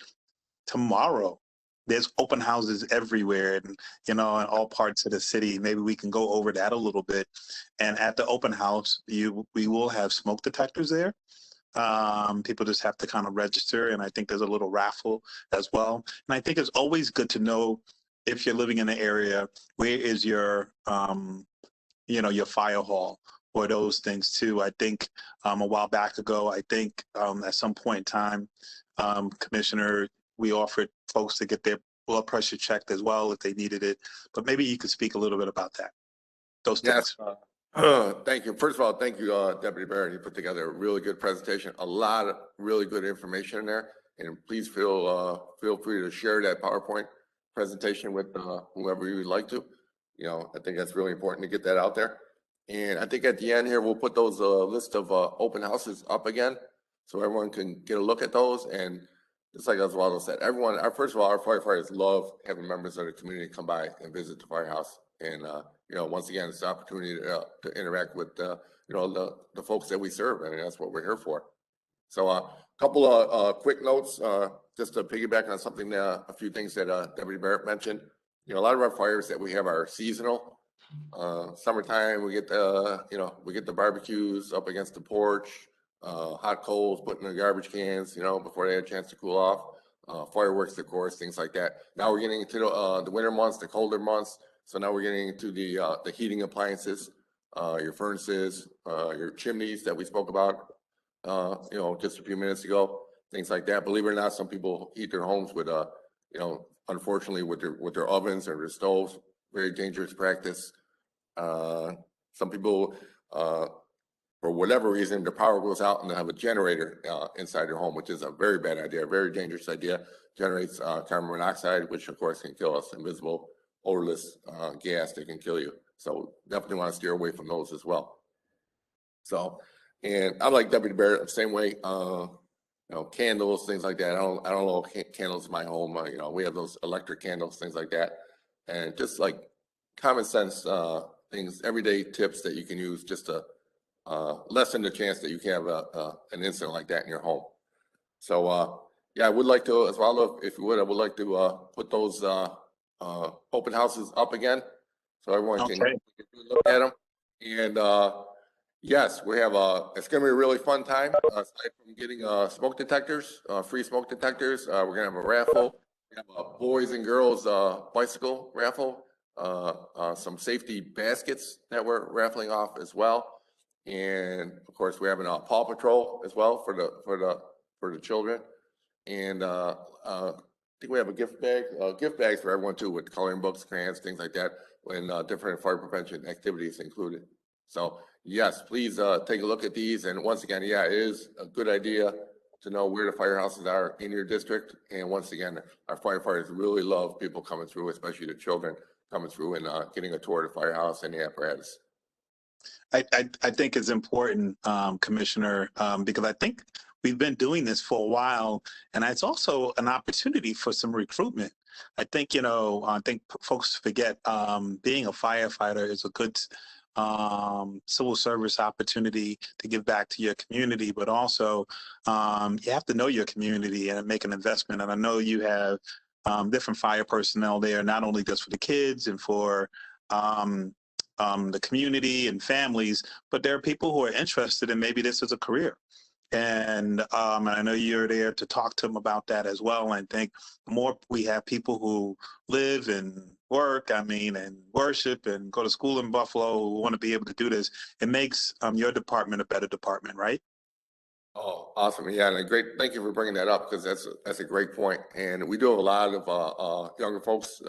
Tomorrow, there's open houses everywhere, and you know, in all parts of the city. Maybe we can go over that a little bit. And at the open house, we will have smoke detectors there. People just have to kind of register, and I think there's a little raffle as well. And I think it's always good to know, if you're living in an area, where is your you know, your fire hall or those things too. I think a while back ago, I think at some point in time, Commissioner, we offered folks to get their blood pressure checked as well if they needed it. But maybe you could speak a little bit about that. Those things. Yes. Thank you. First of all, thank you, Deputy Mayor. You put together a really good presentation. A lot of really good information in there. And please feel free to share that PowerPoint presentation with whoever you would like to. You know, I think that's really important to get that out there. And I think at the end here, we'll put those list of open houses up again, so everyone can get a look at those. And just like Oswaldo said, first of all, our firefighters love having members of the community come by and visit the firehouse. And you know, once again, it's an opportunity to interact with you know, the folks that we serve, and that's what we're here for. So a couple of quick notes, just to piggyback on something, a few things that Deputy Barrett mentioned. You know, a lot of our fires that we have are seasonal. Summertime, we get the barbecues up against the porch, hot coals put in the garbage cans, you know, before they had a chance to cool off. Fireworks, of course, things like that. Now we're getting into the winter months, the colder months. So now we're getting into the heating appliances, your furnaces, your chimneys that we spoke about, you know, just a few minutes ago, things like that. Believe it or not, some people heat their homes with, you know, unfortunately with their ovens or their stoves. Very dangerous practice. Some people for whatever reason, the power goes out and they have a generator inside your home, which is a very bad idea, a very dangerous idea. Generates carbon monoxide, which of course can kill us, invisible, odorless gas that can kill you. So definitely want to steer away from those as well. So, and I'm like Deputy Barrett, the same way. You know, candles, things like that. I don't know candles in my home. You know, we have those electric candles, things like that, and just like common sense things, everyday tips that you can use just to lessen the chance that you can have an incident like that in your home. So, yeah, I would like to, as well, if you would, I would like to put those open houses up again, so everyone can look at them. And yes, we have it's going to be a really fun time. Aside from getting smoke detectors, free smoke detectors, we're going to have a raffle. We have a boys and girls bicycle raffle, some safety baskets that we're raffling off as well. And of course, we're having a Paw Patrol as well for the children. And I think we have a gift bags for everyone too, with coloring books, crayons, things like that, and different fire prevention activities included. So yes, please take a look at these. And once again, yeah, it is a good idea to know where the firehouses are in your district. And once again, our firefighters really love people coming through, especially the children coming through and getting a tour of the firehouse and the apparatus. I think it's important, Commissioner, because I think we've been doing this for a while, and it's also an opportunity for some recruitment. I think, you know, I think folks forget being a firefighter is a good civil service opportunity to give back to your community, but also you have to know your community and make an investment. And I know you have different fire personnel there, not only just for the kids and for the community and families, but there are people who are interested in maybe this as a career. And I know you're there to talk to them about that as well. And I think more we have people who live and work, and worship and go to school in Buffalo who want to be able to do this. It makes your department a better department, right? Oh, awesome. Yeah, and great. Thank you for bringing that up, because that's a great point. And we do have a lot of younger folks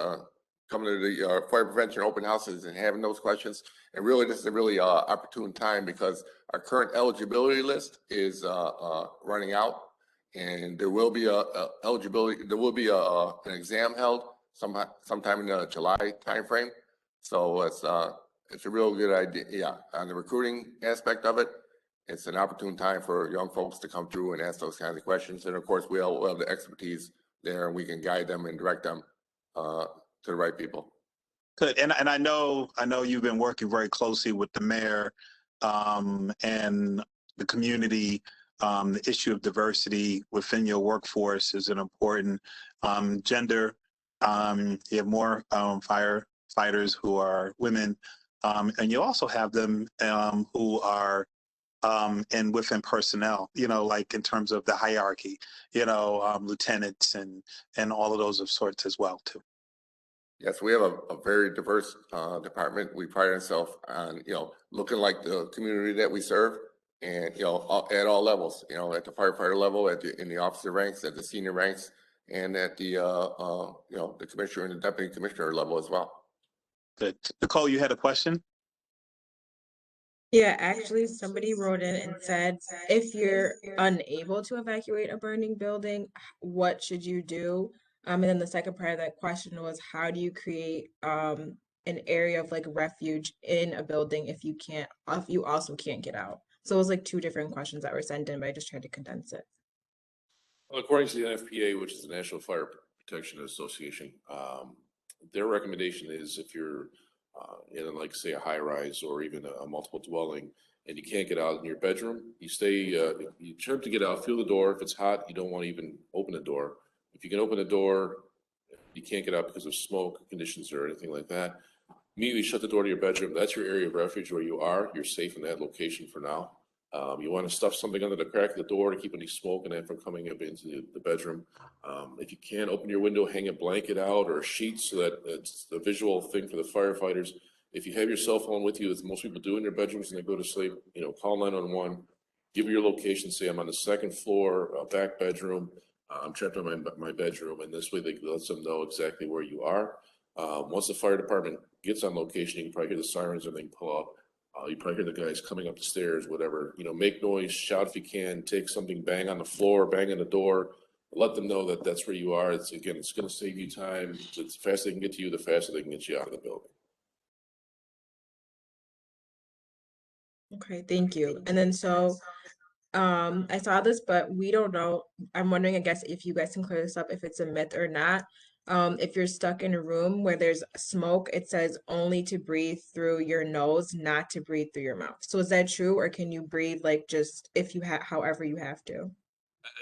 coming to the fire prevention open houses and having those questions. And really, this is a really opportune time, because our current eligibility list is running out, and there will be an exam held sometime in the July timeframe. So it's a real good idea. Yeah, on the recruiting aspect of it, it's an opportune time for young folks to come through and ask those kinds of questions. And of course, we'll have the expertise there, and we can guide them and direct them to the right people. Good. And I know you've been working very closely with the mayor and the community. The issue of diversity within your workforce is an important gender. You have more firefighters who are women, and you also have them who are and within personnel, you know, like in terms of the hierarchy, you know, lieutenants and all of those of sorts as well too. Yes, we have a very diverse department. We pride ourselves on, you know, looking like the community that we serve, and, you know, at all levels, you know, at the firefighter level, in the officer ranks, at the senior ranks, and at the, you know, the commissioner and the deputy commissioner level as well. Good. Nicole, you had a question? Yeah, actually, somebody wrote in and said, if you're unable to evacuate a burning building, what should you do? And then the second part of that question was, how do you create an area of like refuge in a building if you also can't get out? So it was like two different questions that were sent in, but I just tried to condense it. Well, according to the NFPA, which is the National Fire Protection Association, their recommendation is if you're in, like, say, a high rise or even a multiple dwelling, and you can't get out in your bedroom, you stay, you attempt to get out, feel the door. If it's hot, you don't want to even open the door. If you can open the door, you can't get out because of smoke conditions or anything like that, immediately shut the door to your bedroom. That's your area of refuge where you are. You're safe in that location for now. You want to stuff something under the crack of the door to keep any smoke and that from coming up into the bedroom. If you can, open your window, hang a blanket out or a sheet so that it's a visual thing for the firefighters. If you have your cell phone with you, as most people do in their bedrooms and they go to sleep, you know, call 911, give your location, say I'm on the second floor, back bedroom, I'm trapped in my bedroom, and this way they let them know exactly where you are. Once the fire department gets on location, you can probably hear the sirens and they can pull up. You probably hear the guys coming up the stairs, whatever, make noise, shout if you can, take something, bang on the floor, bang on the door. Let them know that that's where you are. It's going to save you time. The faster they can get to you, the faster they can get you out of the building. Okay, thank you. And then I saw this, but we don't know. I'm wondering, I guess, if you guys can clear this up, if it's a myth or not. If you're stuck in a room where there's smoke, it says only to breathe through your nose, not to breathe through your mouth. So is that true, or can you breathe like just if you have, however you have to?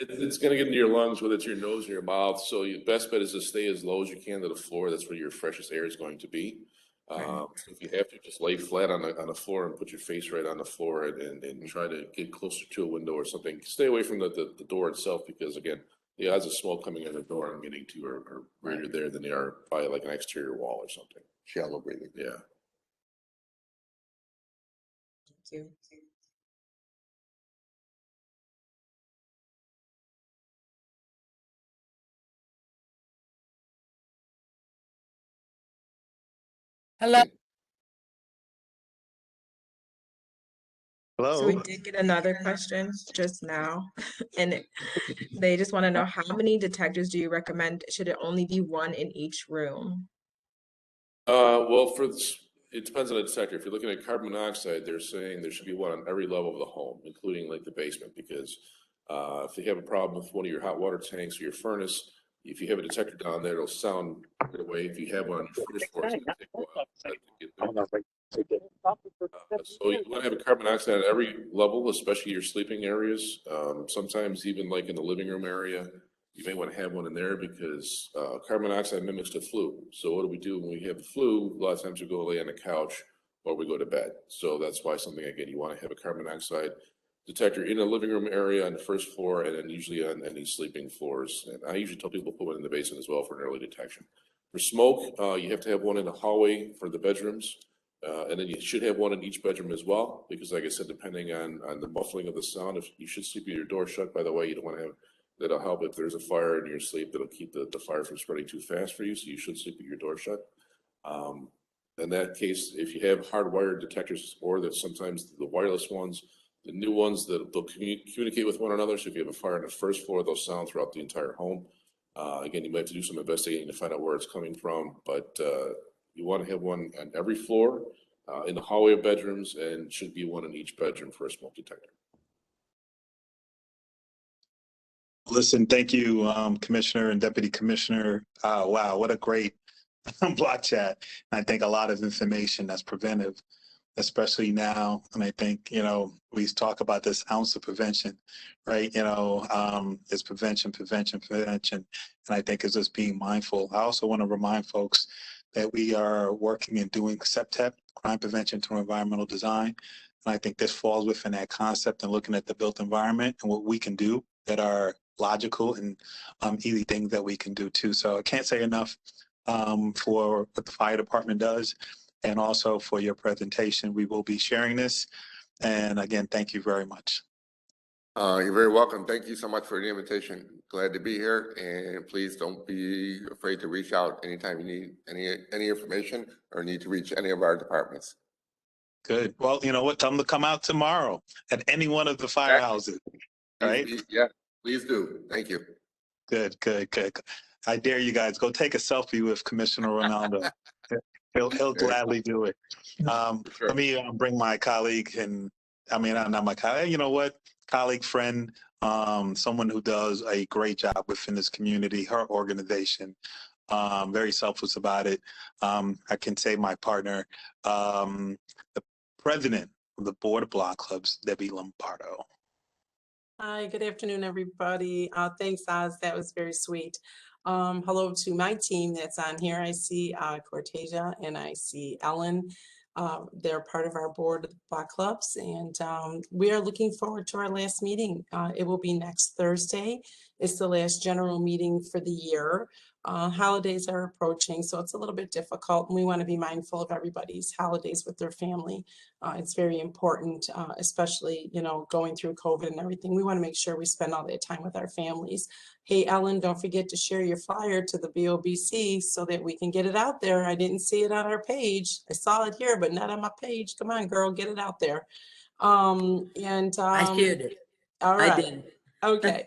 It's going to get into your lungs, whether it's your nose or your mouth. So your best bet is to stay as low as you can to the floor. That's where your freshest air is going to be. If you have to, just lay flat on the floor and put your face right on the floor and try to get closer to a window or something. Stay away from the door itself, because again, the odds of smoke coming in the door and getting to you are greater there than they are by like an exterior wall or something. Shallow breathing. Yeah. Thank you. Hello. So we Hello. did get another question just now, and they just want to know, how many detectors do you recommend? Should it only be one in each room? Well, it depends on the detector. If you're looking at carbon monoxide, they're saying there should be one on every level of the home, including like the basement, because if you have a problem with one of your hot water tanks or your furnace, if you have a detector down there, it'll sound right away. If you have one on your first floor, it's going to take a while for that to get there. So you want to have a carbon monoxide at every level, especially your sleeping areas. Sometimes even like in the living room area, you may want to have one in there, because carbon monoxide mimics the flu. So what do we do when we have the flu? A lot of times we go lay on the couch or we go to bed. So that's why something, again, you want to have a carbon monoxide detector in the living room area on the first floor, and then usually on any sleeping floors. And I usually tell people to put one in the basement as well for an early detection. For smoke, you have to have one in the hallway for the bedrooms. And then you should have one in each bedroom as well, because like I said, depending on the muffling of the sound, if you should sleep with your door shut, by the way, you don't want to have, that'll help if there's a fire in your sleep, that'll keep the fire from spreading too fast for you. So you should sleep with your door shut. In that case, if you have hardwired detectors, or that sometimes the wireless ones, the new ones, that they'll communicate with one another. So if you have a fire on the first floor, they'll sound throughout the entire home. Again, you might have to do some investigating to find out where it's coming from, but you want to have one on every floor, in the hallway of bedrooms, and should be one in each bedroom for a smoke detector. Listen, thank you, Commissioner and Deputy Commissioner. Wow, what a great block chat. And I think a lot of information that's preventive, especially now. And I think, we talk about this ounce of prevention, right? It's prevention. And I think it's just being mindful. I also want to remind folks that we are working and doing CPTEP, crime prevention through environmental design. And I think this falls within that concept and looking at the built environment and what we can do that are logical and easy things that we can do too. So I can't say enough for what the fire department does, and also for your presentation. We will be sharing this. And again, thank you very much. You're very welcome. Thank you so much for the invitation. Glad to be here, and please don't be afraid to reach out anytime you need any information or need to reach any of our departments. Good. Well, you know what? Tell them to come out tomorrow at any one of the firehouses. Right? Yeah, please do. Thank you. Good. I dare you guys, go take a selfie with Commissioner Ronaldo. He'll gladly do it. Sure. Let me bring my colleague, and not my colleague, you know what? Colleague, friend, someone who does a great job within this community, her organization, very selfless about it. I can say my partner, the president of the Board of Block Clubs, Debbie Lombardo. Hi, good afternoon, everybody. Thanks, Oz. That was very sweet. Hello to my team that's on here. I see Cortasia and I see Ellen. They're part of our board of block clubs, and we are looking forward to our last meeting. It will be next Thursday. It's the last general meeting for the year. Holidays are approaching, so it's a little bit difficult, and we want to be mindful of everybody's holidays with their family. It's very important, especially, you know, going through COVID and everything. We want to make sure we spend all that time with our families. Hey, Ellen, don't forget to share your flyer to the BOBC so that we can get it out there. I didn't see it on our page. I saw it here, but not on my page. Come on, girl, get it out there. I shared it. All I right. did. Okay.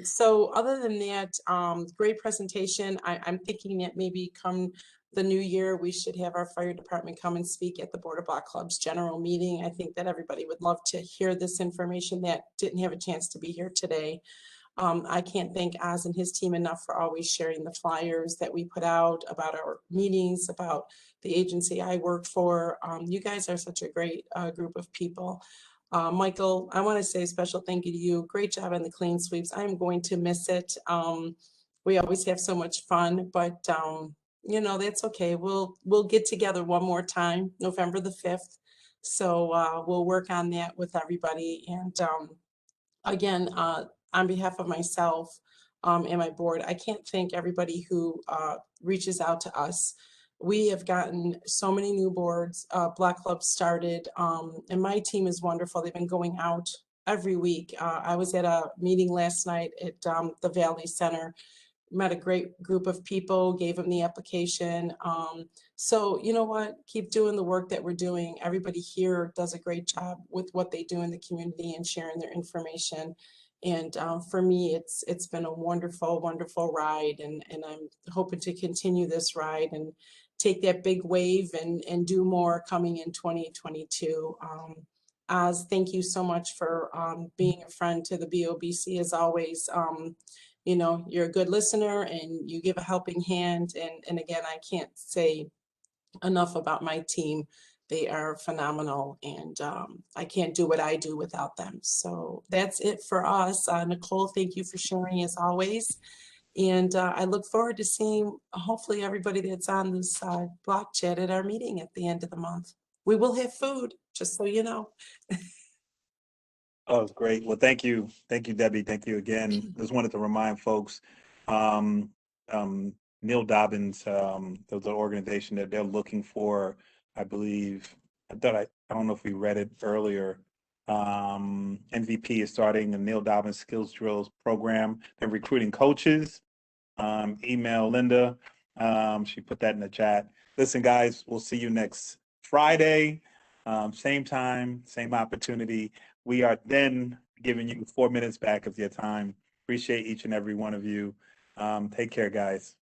So other than that, great presentation. I'm thinking that maybe come the new year, we should have our fire department come and speak at the Board of Block Clubs general meeting. I think that everybody would love to hear this information that didn't have a chance to be here today. I can't thank Oz and his team enough for always sharing the flyers that we put out about our meetings, about the agency I work for. You guys are such a great group of people. Michael, I want to say a special thank you to you. Great job on the clean sweeps. I'm going to miss it. We always have so much fun, but you know, that's okay. We'll get together one more time, November the 5th. So we'll work on that with everybody. And again, on behalf of myself and my board, I can't thank everybody who reaches out to us. We have gotten so many new boards, Black Club started, and my team is wonderful. They've been going out every week. I was at a meeting last night at the Valley Center, met a great group of people, gave them the application. So you know what, keep doing the work that we're doing. Everybody here does a great job with what they do in the community and sharing their information. And for me, it's been a wonderful, wonderful ride, and I'm hoping to continue this ride and take that big wave and do more coming in 2022. Oz, thank you so much for being a friend to the BOBC as always. You know, you're a good listener and you give a helping hand. And again, I can't say enough about my team. They are phenomenal, and I can't do what I do without them. So that's it for us. Nicole, thank you for sharing as always. And I look forward to seeing hopefully everybody that's on this block chat at our meeting at the end of the month. We will have food, just so you know. Oh, great. Well, thank you. Thank you, Debbie. Thank you again. Just wanted to remind folks, Neil Dobbins, there's an organization that they're looking for, I believe, I don't know if we read it earlier. MVP is starting the Neil Dobbins Skills Drills program. They're recruiting coaches. Email Linda. She put that in the chat. Listen, guys, we'll see you next Friday. Same time, same opportunity. We are then giving you 4 minutes back of your time. Appreciate each and every one of you. Take care, guys.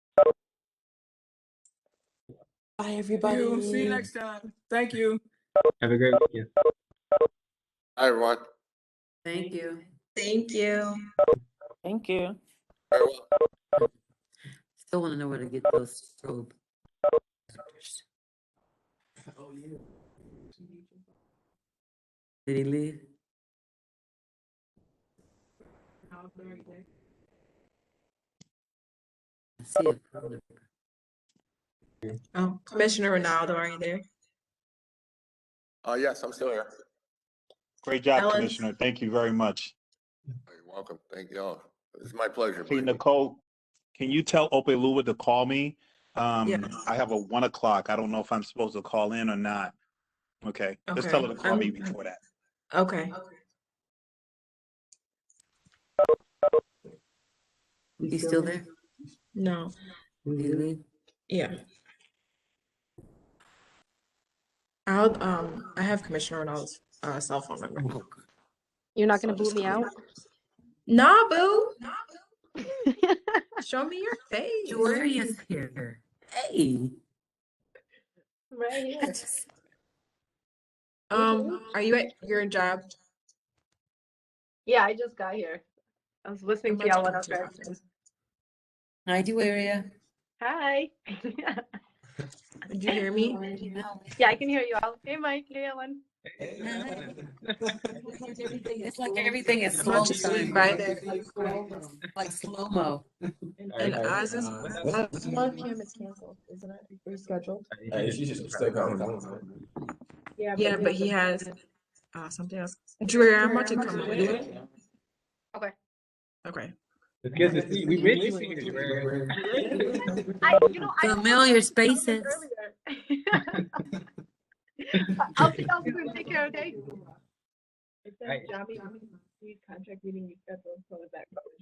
Bye, everybody. See you next time. Thank you. Have a great weekend. Hi, everyone. Thank you. Thank you. Thank you. Very well. Still want to know where to get those strobe. Oh, yeah. Did he leave? I see it. Oh, Commissioner Ronaldo, are you there? Yes, I'm still here. Great job, Ellen. Commissioner. Thank you very much. You're welcome. Thank you all. It's my pleasure. Hey, believe me. Nicole, can you tell Opelua to call me? Yes. I have a 1 o'clock. I don't know if I'm supposed to call in or not. Okay, just tell her to call me before that. Okay. He's still there? No. Did he leave? Yeah. I have Commissioner Ronaldo's cell phone number. You're not going to boot me out? Nah, boo. Show me your face. Julia's here. Hey. Right here. Are you at your job? Yeah, I just got here. I was listening to y'all when I was driving. Hi, Julia. Hi. Did you hear me? Yeah, I can hear you all. Hey, Mike. Hey, Ellen. It's like everything is I'm slow about to squeeze by there. like slow-mo. And Oz is 1 p.m. It's canceled, isn't it? Rescheduled. Yeah, but he has something else. Julia, I'm about to come over there. Okay. Okay. It's good to see. We miss you here, Jared. Familiar spaces. I'll see y'all soon. Take care, okay? It says Right. Jami, contract meeting rescheduled, so is that covered?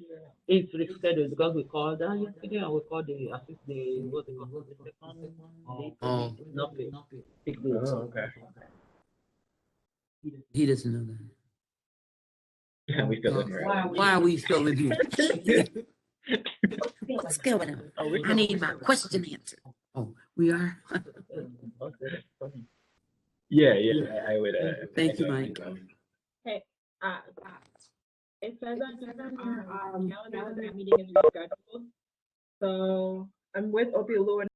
It's rescheduled because we called that yesterday and we called the what they call the second date. Oh. Nothing. 6 days. Oh, okay. He doesn't know that. We still in here. Why are we still in here? What's going on? I need my question answered. Oh, we are? Yeah, I would. Thank you, Mike. Hey, it says on calendar that meeting is rescheduled. So I'm with Opiolu and